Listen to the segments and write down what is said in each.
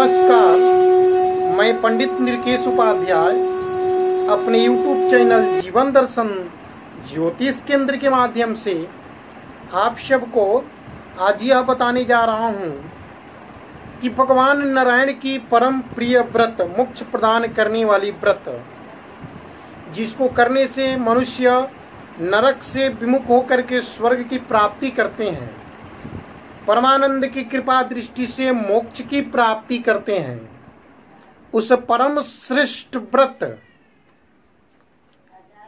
नमस्कार, मैं पंडित निरकेश उपाध्याय अपने YouTube चैनल जीवन दर्शन ज्योतिष केंद्र के माध्यम से आप सबको आज यह बताने जा रहा हूँ कि भगवान नारायण की परम प्रिय व्रत, मोक्ष प्रदान करने वाली व्रत, जिसको करने से मनुष्य नरक से विमुख होकर के स्वर्ग की प्राप्ति करते हैं, परमानंद की कृपा दृष्टि से मोक्ष की प्राप्ति करते हैं। उस परम श्रेष्ठ व्रत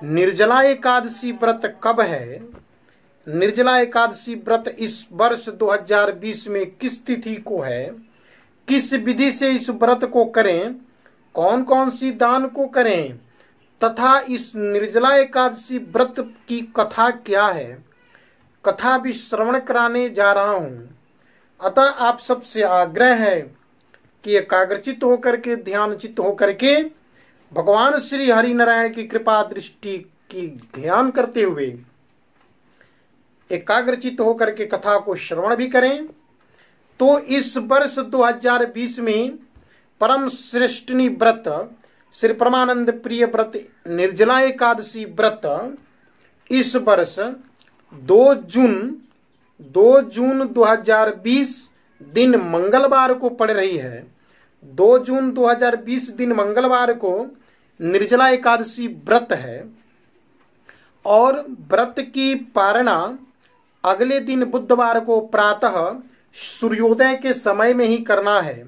निर्जला एकादशी व्रत कब है? निर्जला एकादशी व्रत इस वर्ष 2020 में किस तिथि को है? किस विधि से इस व्रत को करें? कौन कौन सी दान को करें? तथा इस निर्जला एकादशी व्रत की कथा क्या है, कथा भी श्रवण कराने जा रहा हूँ। अतः आप सबसे आग्रह है कि एकाग्रचित होकर के, ध्यानचित होकर के भगवान श्री हरि नारायण की कृपा दृष्टि की ध्यान करते हुए एकाग्रचित होकर के कथा को श्रवण भी करें। तो इस वर्ष 2020 में परम श्रेष्ठनी व्रत, श्री परमानंद प्रिय व्रत निर्जला एकादशी व्रत इस वर्ष 2 जून 2020 दिन मंगलवार को पड़ रही है। 2 जून 2020 दिन मंगलवार को निर्जला एकादशी व्रत है और व्रत की पारणा अगले दिन बुधवार को प्रातः सूर्योदय के समय में ही करना है।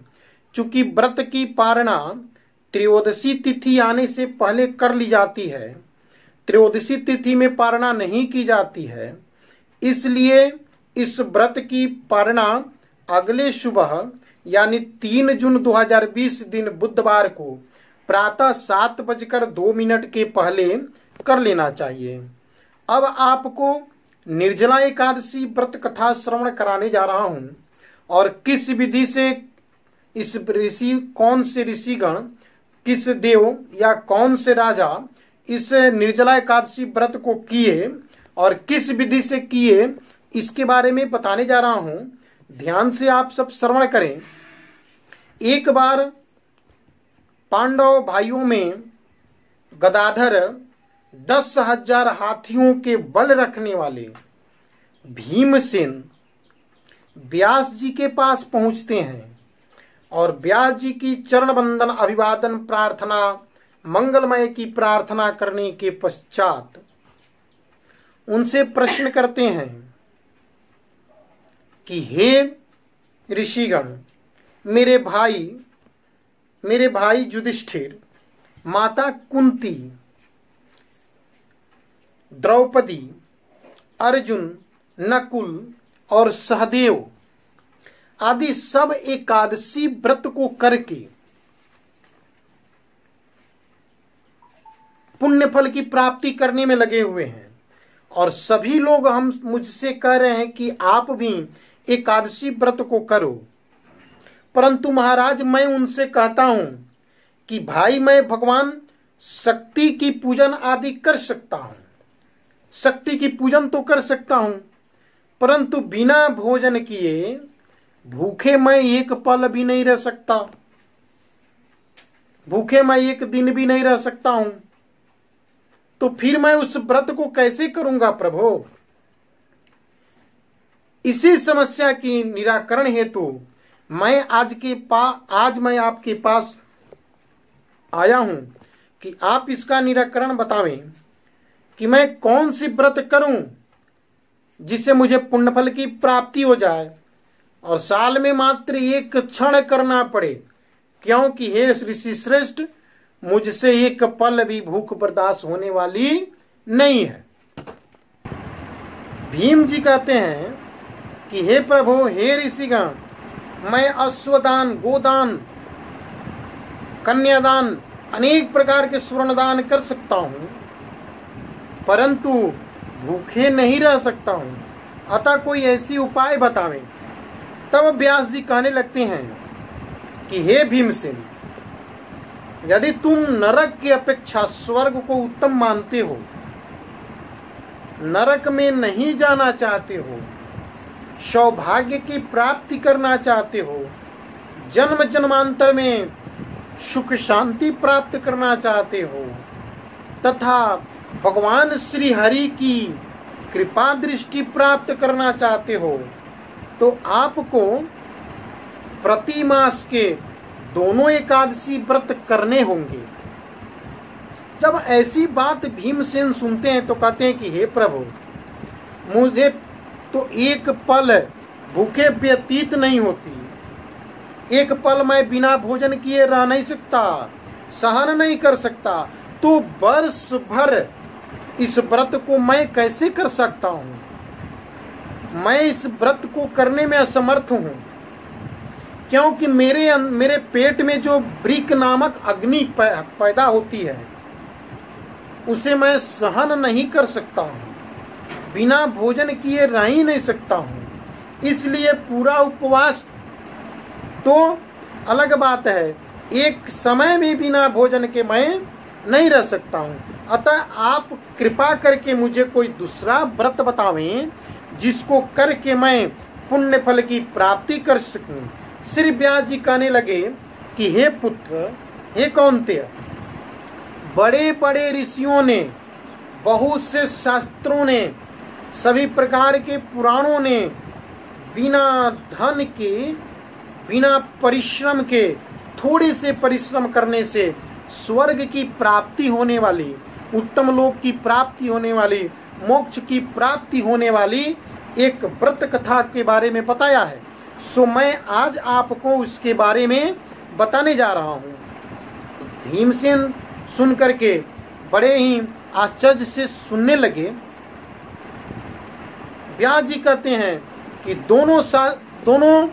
चूंकि व्रत की पारणा त्रयोदशी तिथि आने से पहले कर ली जाती है, त्रयोदशी तिथि में पारणा नहीं की जाती है, इसलिए इस व्रत की पारणा अगले सुबह यानी 3 जून 2020 दिन बुधवार को प्रातः 7:02 के पहले कर लेना चाहिए। अब आपको निर्जला एकादशी व्रत कथा श्रवण कराने जा रहा हूं और किस विधि से इस ऋषि, कौन से ऋषिगण, किस देव या कौन से राजा इस निर्जला एकादशी व्रत को किए और किस विधि से किए, इसके बारे में बताने जा रहा हूं। ध्यान से आप सब श्रवण करें। एक बार पांडव भाइयों में गदाधर 10,000 हाथियों के बल रखने वाले भीमसेन व्यास जी के पास पहुंचते हैं और व्यास जी की चरण बंदन, अभिवादन, प्रार्थना, मंगलमय की प्रार्थना करने के पश्चात उनसे प्रश्न करते हैं कि हे ऋषिगण, मेरे भाई युधिष्ठिर, माता कुंती, द्रौपदी, अर्जुन, नकुल और सहदेव आदि सब एकादशी व्रत को करके पुण्य फल की प्राप्ति करने में लगे हुए हैं और सभी लोग मुझसे कह रहे हैं कि आप भी एकादशी व्रत को करो। परंतु महाराज, मैं उनसे कहता हूं कि भाई, मैं भगवान शक्ति की पूजन आदि कर सकता हूं, शक्ति की पूजन तो कर सकता हूं, परंतु बिना भोजन किए भूखे मैं एक पल भी नहीं रह सकता, भूखे मैं एक दिन भी नहीं रह सकता हूं। तो फिर मैं उस व्रत को कैसे करूंगा प्रभु? इसी समस्या की निराकरण हेतु मैं आज मैं आपके पास आया हूं कि आप इसका निराकरण बतावें कि मैं कौन सी व्रत करूं जिससे मुझे पुण्य फल की प्राप्ति हो जाए और साल में मात्र एक क्षण करना पड़े, क्योंकि हे ऋषि श्रेष्ठ, मुझसे एक पल भी भूख बर्दाश्त होने वाली नहीं है। भीम जी कहते हैं कि हे प्रभु, हे ऋषिगण, मैं अश्वदान, गोदान, कन्यादान, अनेक प्रकार के स्वर्णदान कर सकता हूं, परंतु भूखे नहीं रह सकता हूं। अतः कोई ऐसी उपाय बतावें। तब व्यास जी कहने लगते हैं कि हे भीमसेन, यदि तुम नरक की अपेक्षा स्वर्ग को उत्तम मानते हो, नरक में नहीं जाना चाहते हो, सौभाग्य की प्राप्ति करना चाहते हो, जन्म जन्मांतर में सुख शांति प्राप्त करना चाहते हो तथा भगवान श्री हरि की कृपा दृष्टि प्राप्त करना चाहते हो तो आपको प्रति मास के दोनों एकादशी व्रत करने होंगे। जब ऐसी बात भीमसेन सुनते हैं तो कहते हैं कि हे प्रभु, मुझे तो एक पल भूखे व्यतीत नहीं होती, एक पल मैं बिना भोजन किए रह नहीं सकता, सहन नहीं कर सकता, तो वर्ष भर इस व्रत को मैं कैसे कर सकता हूँ? मैं इस व्रत को करने में असमर्थ हूँ, क्योंकि मेरे पेट में जो वृक नामक अग्नि पैदा होती है उसे मैं सहन नहीं कर सकता हूँ, बिना भोजन किए रह ही नहीं सकता हूँ। इसलिए पूरा उपवास तो अलग बात है, एक समय भी बिना भोजन के मैं नहीं रह सकता हूँ। अतः आप कृपा करके मुझे कोई दूसरा व्रत बतावें जिसको करके मैं पुण्य फल की प्राप्ति कर सकूं। श्री व्यास जी कहने लगे कि हे पुत्र, हे कौन्तेय, बड़े बड़े ऋषियों ने, बहुत से शास्त्रों ने, सभी प्रकार के पुराणों ने बिना धन के, बिना परिश्रम के, थोड़े से परिश्रम करने से स्वर्ग की प्राप्ति होने वाली, उत्तम लोक की प्राप्ति होने वाली, मोक्ष की प्राप्ति होने वाली एक व्रत कथा के बारे में बताया है। सो मैं आज आपको उसके बारे में बताने जा रहा हूँ। भीमसेन सुन करके बड़े ही आश्चर्य से सुनने लगे। व्यास जी कहते हैं कि दोनों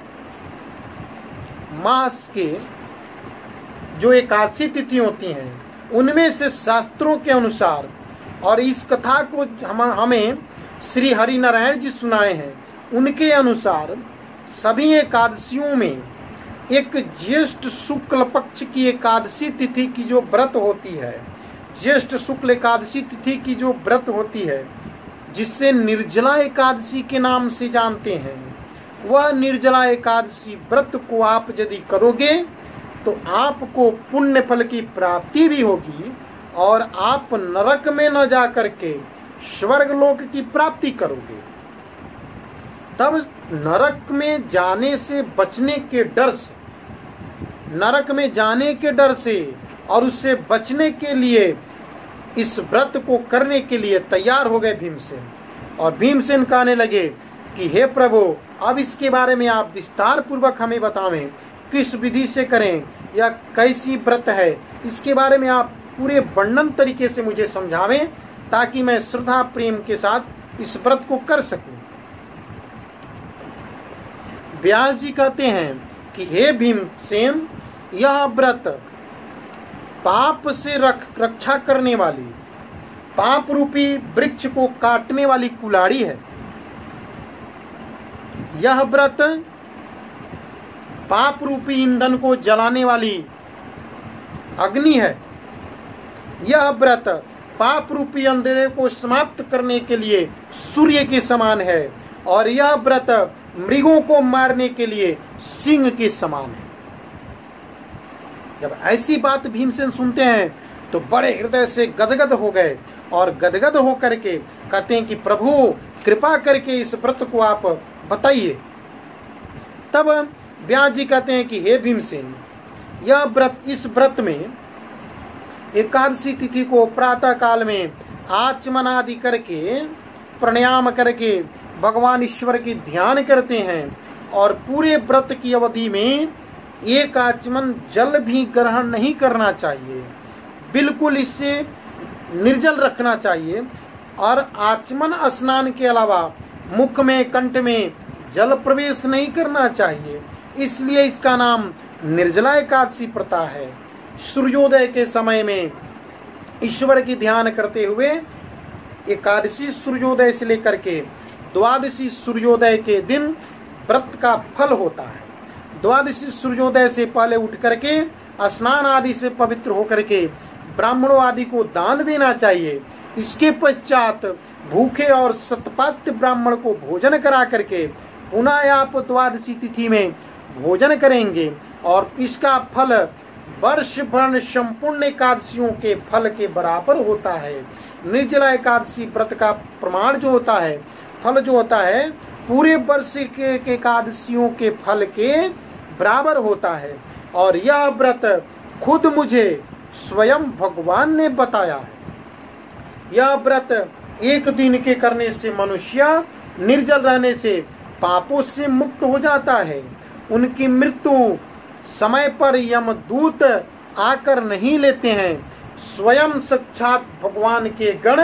मास के जो एकादशी तिथि होती हैं उनमें से शास्त्रों के अनुसार, और इस कथा को हमें श्री हरि नारायण जी सुनाए हैं, उनके अनुसार सभी एकादशियों में एक ज्येष्ठ शुक्ल पक्ष की एकादशी तिथि की जो व्रत होती है, ज्येष्ठ शुक्ल एकादशी तिथि की जो व्रत होती है, जिससे निर्जला एकादशी के नाम से जानते हैं, वह निर्जला एकादशी व्रत को आप यदि करोगे तो आपको पुण्य फल की प्राप्ति भी होगी और आप नरक में न जा करके स्वर्ग लोक की प्राप्ति करोगे। तब नरक में जाने से बचने के डर से, नरक में जाने के डर से और उससे बचने के लिए इस व्रत को करने के लिए तैयार हो गए भीमसेन। और भीमसेन कहने लगे कि हे प्रभु, अब इसके बारे में आप विस्तार पूर्वक हमें बतावें, किस विधि से करें या कैसी व्रत है, इसके बारे में आप पूरे वर्णन तरीके से मुझे समझावें ताकि मैं श्रद्धा प्रेम के साथ इस व्रत को कर सकूं। व्यास जी कहते हैं कि हे भीमसेन, यह व्रत पाप से रक्षा करने वाली, पाप रूपी वृक्ष को काटने वाली कुल्हाड़ी है। यह व्रत पाप रूपी ईंधन को जलाने वाली अग्नि है। यह व्रत पाप रूपी अंधेरे को समाप्त करने के लिए सूर्य के समान है और यह व्रत मृगों को मारने के लिए सिंह के समान है। जब ऐसी बात भीमसेन सुनते हैं तो बड़े हृदय से गदगद हो गए और गदगद हो करके कहते हैं कि प्रभु, कृपा करके इस व्रत को आप बताइए। तब व्यास जी कहते हैं कि हे भीमसेन, यह व्रत, इस व्रत में एकादशी तिथि को प्रातः काल में आचमन आदि करके, प्राणायाम करके भगवान ईश्वर की ध्यान करते हैं और पूरे व्रत की अवधि में एक आचमन जल भी ग्रहण नहीं करना चाहिए, बिल्कुल इसे निर्जल रखना चाहिए। और आचमन स्नान के अलावा मुख में, कंठ में जल प्रवेश नहीं करना चाहिए, इसलिए इसका नाम निर्जला एकादशी प्रथा है। सूर्योदय के समय में ईश्वर की ध्यान करते हुए एकादशी सूर्योदय से लेकर के द्वादशी सूर्योदय के दिन व्रत का फल होता है। द्वादशी सूर्योदय से पहले उठ करके स्नान आदि से पवित्र होकर के ब्राह्मणों आदि को दान देना चाहिए। इसके पश्चात भूखे और सतपात्र ब्राह्मण को भोजन करा करके पुनः आप द्वादशी तिथि में भोजन करेंगे। और इसका फल वर्ष भर संपूर्ण एकादशियों के फल के बराबर होता है। निर्जला एकादशी व्रत का प्रमाण जो होता है, फल जो होता है, पूरे वर्ष के एकादशियों के फल के बराबर होता है। और यह व्रत खुद मुझे स्वयं भगवान ने बताया है। यह व्रत एक दिन के करने से मनुष्य निर्जल रहने से पापों से मुक्त हो जाता है। उनकी मृत्यु समय पर यमदूत आकर नहीं लेते हैं, स्वयं साक्षात भगवान के गण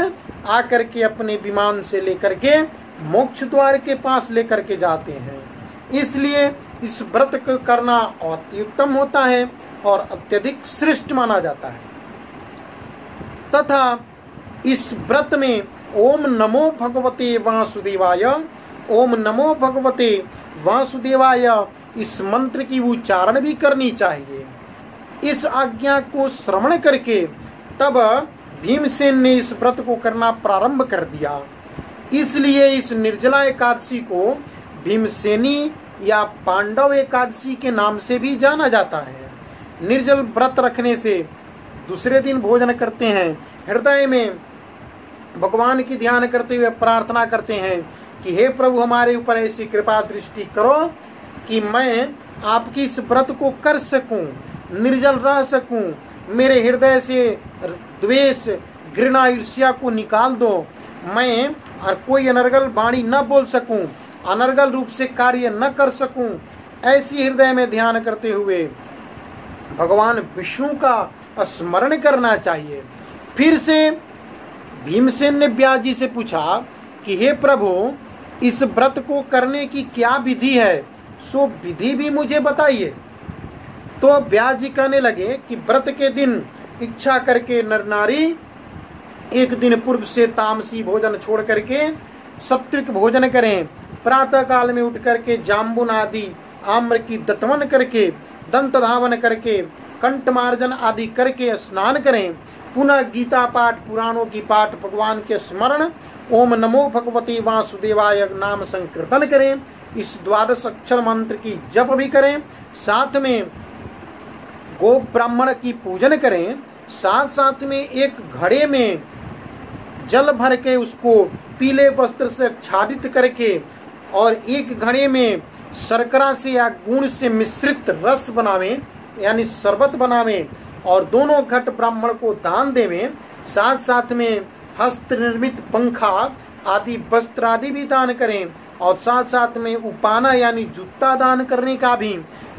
आकर के अपने विमान से लेकर के मोक्ष द्वार के पास लेकर के जाते हैं। इसलिए इस व्रत को करना अति उत्तम होता है और अत्यधिक श्रेष्ठ माना जाता है। तथा इस व्रत में ओम नमो भगवते वासुदेवाय, ओम नमो भगवते वासुदेवाय इस मंत्र की उच्चारण भी करनी चाहिए। इस आज्ञा को श्रवण करके तब भीमसेन ने इस व्रत को करना प्रारंभ कर दिया। इसलिए इस निर्जला एकादशी को भीमसेनी या पांडव एकादशी के नाम से भी जाना जाता है। निर्जल व्रत रखने से दूसरे दिन भोजन करते हैं, हृदय में भगवान की ध्यान करते हुए प्रार्थना करते हैं कि हे प्रभु हमारे ऊपर ऐसी कृपा दृष्टि करो कि मैं आपकी इस व्रत को कर सकूं, निर्जल रह सकूं, मेरे हृदय से द्वेष घृणा ईर्ष्या को निकाल दो, मैं और कोई अनर्गल वाणी न बोल सकूं, अनर्गल रूप से कार्य न कर सकूं। ऐसी हृदय में ध्यान करते हुए भगवान विष्णु का स्मरण करना चाहिए। फिर से भीमसेन ने व्यास जी से पूछा कि हे प्रभु इस व्रत को करने की क्या विधि है, सो विधि भी मुझे बताइए। तो व्यास जी कहने लगे कि व्रत के दिन इच्छा करके नर नारी एक दिन पूर्व से तामसी भोजन छोड़ करके सात्विक भोजन करें, प्रातः काल में उठ करके जाम्बुन आदि आम्र की दत्तवन करके दंत धावन करके कंठ मार्जन आदि करके स्नान करें, पुनः गीता पाठ पुराणों की पाठ भगवान के स्मरण ओम नमो भगवते वासुदेवाय नाम संकीर्तन करें, इस द्वादश अक्षर मंत्र की जप भी करें, साथ में गो ब्राह्मण की पूजन करें, साथ साथ में एक घड़े में जल भर के उसको पीले वस्त्र से आच्छादित करके और एक घड़े में शर्करा से या गुण से मिश्रित रस बनावें यानी शरबत बनावें और दोनों घट ब्राह्मण को दान देवें, साथ साथ में हस्त निर्मित पंखा आदि वस्त्र आदि भी दान करें और साथ साथ में उपाना यानी जूता दान करने का भी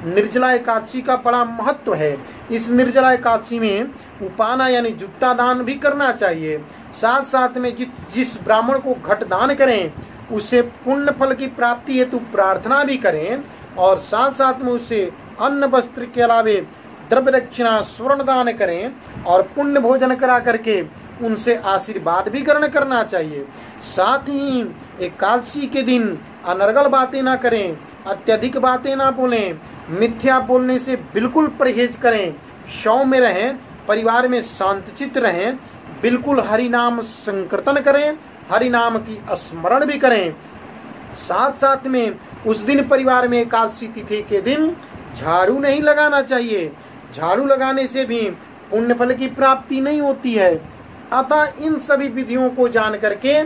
निर्जला एकादशी का बड़ा महत्व है। इस निर्जला एकादशी में उपाना यानी जूता दान भी करना चाहिए। साथ साथ में जिस ब्राह्मण को घट दान करें उसे पुण्य फल की प्राप्ति हेतु प्रार्थना भी करें और साथ साथ में उसे अन्न वस्त्र के अलावे द्रव्य दक्षिणा स्वर्ण दान करें और पुण्य भोजन करा करके उनसे आशीर्वाद भी ग्रहण करना चाहिए। साथ ही एकादशी के दिन अनर्गल बातें ना करें, अत्यधिक बातें ना बोलें, मिथ्या बोलने से बिल्कुल परहेज करें, शव में रहें, परिवार में शांतचित्त रहें, बिल्कुल हरि नाम संकीर्तन करें, हरि नाम की स्मरण भी करें। साथ साथ में उस दिन परिवार में एकादशी तिथि के दिन झाड़ू नहीं लगाना चाहिए, झाड़ू लगाने से भी पुण्य फल की प्राप्ति नहीं होती है। अतः इन सभी विधियों को जान करके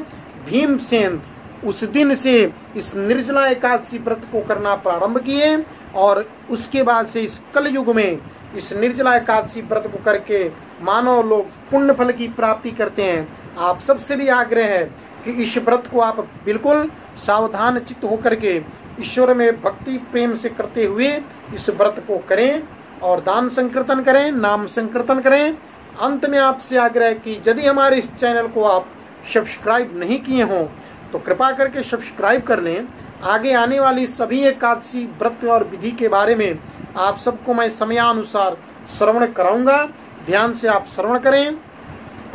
भीमसेन उस दिन से इस निर्जला एकादशी व्रत को करना प्रारंभ किए और उसके बाद से इस कलयुग में इस निर्जला एकादशी व्रत को करके मानव लोग पुण्य फल की प्राप्ति करते हैं। आप सबसे भी आग्रह है कि इस व्रत को आप बिल्कुल सावधान चित्त होकर के ईश्वर में भक्ति प्रेम से करते हुए इस व्रत को करें और दान संकीर्तन करें, नाम संकीर्तन करें। अंत में आपसे आग्रह कि यदि हमारे इस चैनल को आप सब्सक्राइब नहीं किए हों तो कृपा करके सब्सक्राइब कर लें। आगे आने वाली सभी एकादशी व्रत और विधि के बारे में आप सबको मैं समयानुसार श्रवण कराऊंगा। ध्यान से आप श्रवण करें।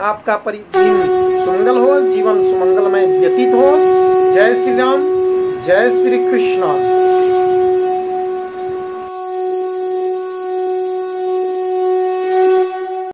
आपका दिन सुमंगल हो, जीवन सुमंगलमय व्यतीत हो। जय श्री राम, जय श्री कृष्ण।